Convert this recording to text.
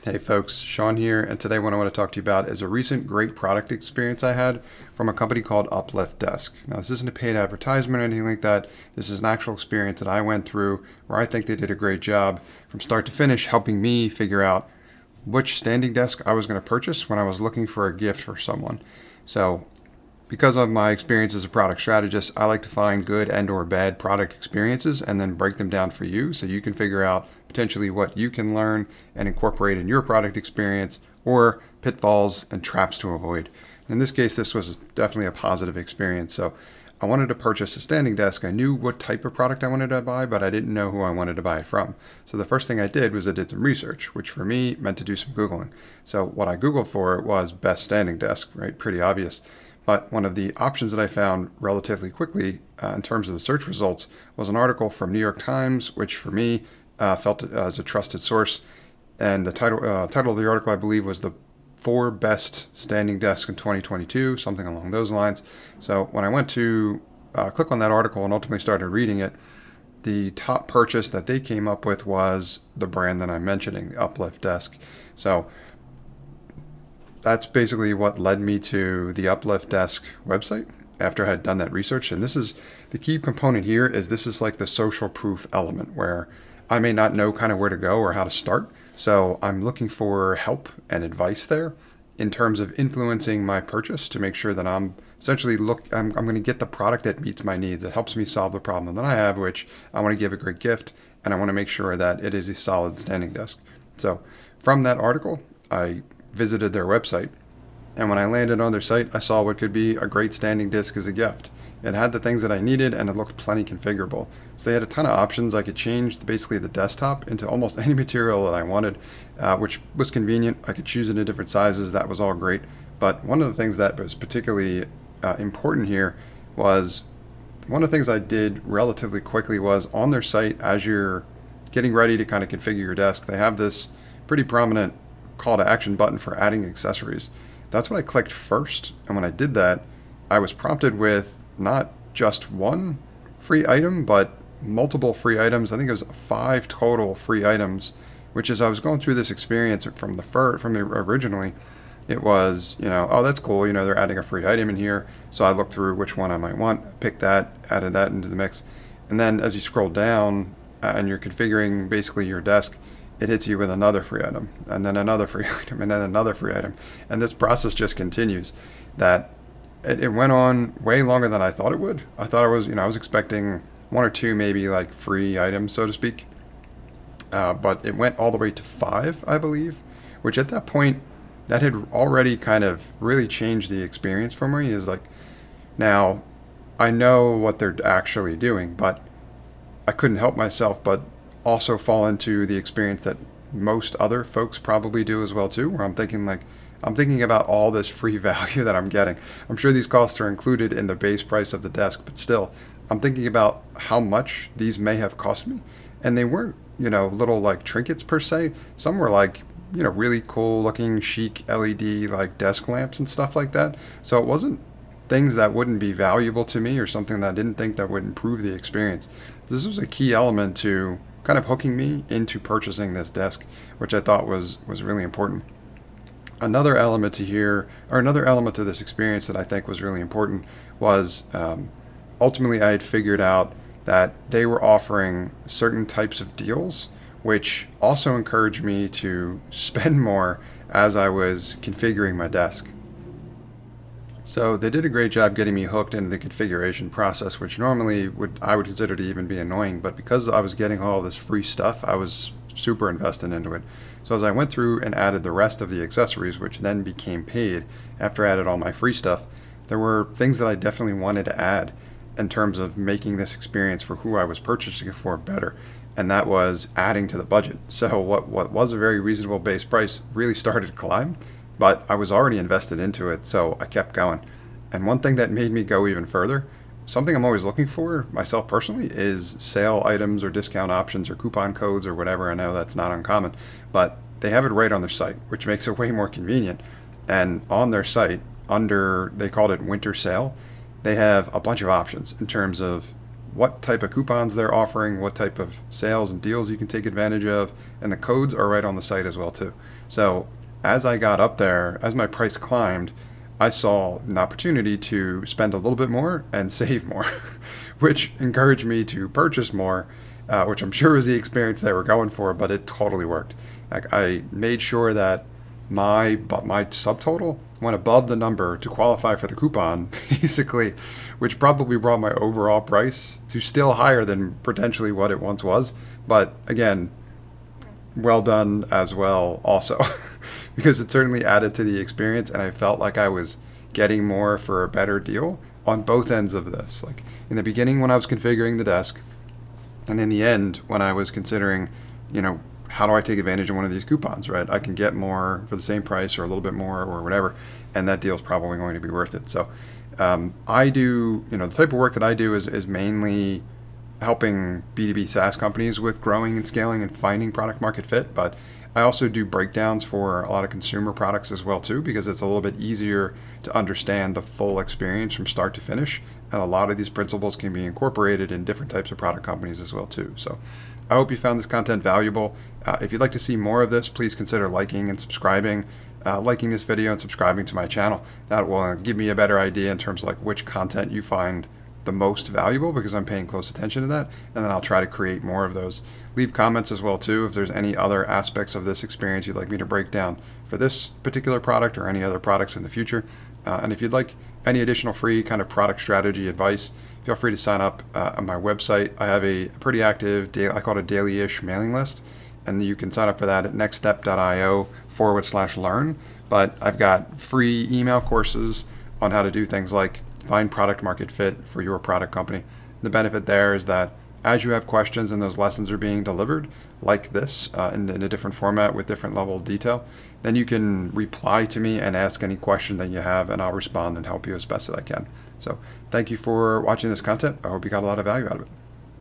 Hey folks, Sean here, and today what I want to talk to you about is a recent great product experience I had from a company called UPLIFT Desk. Now, this isn't a paid advertisement or anything like that. This is an actual experience that I went through where I think they did a great job from start to finish helping me figure out which standing desk I was going to purchase when I was looking for a gift for someone. So because of my experience as a product strategist, I like to find good and or bad product experiences and then break them down for you so you can figure out potentially what you can learn and incorporate in your product experience or pitfalls and traps to avoid. In this case, this was definitely a positive experience. So I wanted to purchase a standing desk. I knew what type of product I wanted to buy, but I didn't know who I wanted to buy it from. So the first thing I did was I did some research, which for me meant to do some Googling. So what I Googled for was best standing desk, right? Pretty obvious. But one of the options that I found relatively quickly in terms of the search results was an article from New York Times, which for me felt as a trusted source. And the title of the article, I believe, was the 4 best standing desks in 2022, something along those lines. So when I went to click on that article and ultimately started reading it, the top purchase that they came up with was the brand that I'm mentioning, the UPLIFT Desk. So that's basically what led me to the UPLIFT Desk website after I had done that research. And this is the key component here is this is like the social proof element where I may not know kind of where to go or how to start. So I'm looking for help and advice there in terms of influencing my purchase to make sure that I'm essentially I'm going to get the product that meets my needs. That helps me solve the problem that I have, which I want to give a great gift and I want to make sure that it is a solid standing desk. So from that article, I visited their website, and when I landed on their site, I saw what could be a great standing desk as a gift. It had the things that I needed, and it looked plenty configurable. So they had a ton of options. I could change basically the desktop into almost any material that I wanted, which was convenient. I could choose it in different sizes. That was all great. But one of the things that was particularly important here was one of the things I did relatively quickly was on their site, as you're getting ready to kind of configure your desk, they have this pretty prominent call to action button for adding accessories. That's what I clicked first. And when I did that, I was prompted with not just one free item, but multiple free items. I think it was 5 total free items, which as I was going through this experience from the originally, it was, oh, that's cool. They're adding a free item in here. So I looked through which one I might want, picked that, added that into the mix. And then as you scroll down and you're configuring basically your desk, it hits you with another free item, and then another free item, and then another free item. And this process just continues. That it went on way longer than I thought it would. I thought I was expecting 1 or 2 maybe like free items, so to speak. But it went all the way to 5, I believe, which at that point, that had already kind of really changed the experience for me. Is like, now I know what they're actually doing, but I couldn't help myself but also fall into the experience that most other folks probably do as well too, where I'm thinking about all this free value that I'm getting. I'm sure these costs are included in the base price of the desk, but still, I'm thinking about how much these may have cost me. And they weren't, little like trinkets per se. Some were like, really cool looking chic LED like desk lamps and stuff like that. So it wasn't things that wouldn't be valuable to me or something that I didn't think that would improve the experience. This was a key element to kind of hooking me into purchasing this desk, which I thought was really important. Another element to this experience that I think was really important was ultimately I had figured out that they were offering certain types of deals, which also encouraged me to spend more as I was configuring my desk. So they did a great job getting me hooked into the configuration process, which normally I would consider to even be annoying, but because I was getting all this free stuff, I was super invested into it. So as I went through and added the rest of the accessories, which then became paid after I added all my free stuff, there were things that I definitely wanted to add in terms of making this experience for who I was purchasing it for better. And that was adding to the budget. So what was a very reasonable base price really started to climb, but I was already invested into it, so I kept going. And one thing that made me go even further, something I'm always looking for myself personally, is sale items or discount options or coupon codes or whatever. I know that's not uncommon, but they have it right on their site, which makes it way more convenient. And on their site, they called it winter sale, they have a bunch of options in terms of what type of coupons they're offering, what type of sales and deals you can take advantage of, and the codes are right on the site as well too. So as I got up there, as my price climbed, I saw an opportunity to spend a little bit more and save more, which encouraged me to purchase more, which I'm sure was the experience they were going for, but it totally worked. Like, I made sure that my subtotal went above the number to qualify for the coupon, basically, which probably brought my overall price to still higher than potentially what it once was. But again, well done as well also, because it certainly added to the experience, and I felt like I was getting more for a better deal on both ends of this. Like, in the beginning when I was configuring the desk, and in the end when I was considering, how do I take advantage of one of these coupons, right? I can get more for the same price or a little bit more or whatever, and that deal is probably going to be worth it. So I do, the type of work that I do is mainly helping B2B SaaS companies with growing and scaling and finding product market fit, but I also do breakdowns for a lot of consumer products as well too, because it's a little bit easier to understand the full experience from start to finish, and a lot of these principles can be incorporated in different types of product companies as well too. So I hope you found this content valuable. If you'd like to see more of this, please consider liking and subscribing, liking this video and subscribing to my channel. That will give me a better idea in terms of like which content you find the most valuable, because I'm paying close attention to that, and then I'll try to create more of those. Leave comments as well too if there's any other aspects of this experience you'd like me to break down for this particular product or any other products in the future. And if you'd like any additional free kind of product strategy advice, feel free to sign up on my website. I have a pretty active, I call it a daily-ish mailing list, and you can sign up for that at nextstep.io/learn. But I've got free email courses on how to do things like find product market fit for your product company. The benefit there is that as you have questions and those lessons are being delivered, like this, in a different format with different level of detail, then you can reply to me and ask any question that you have, and I'll respond and help you as best as I can. So thank you for watching this content. I hope you got a lot of value out of it.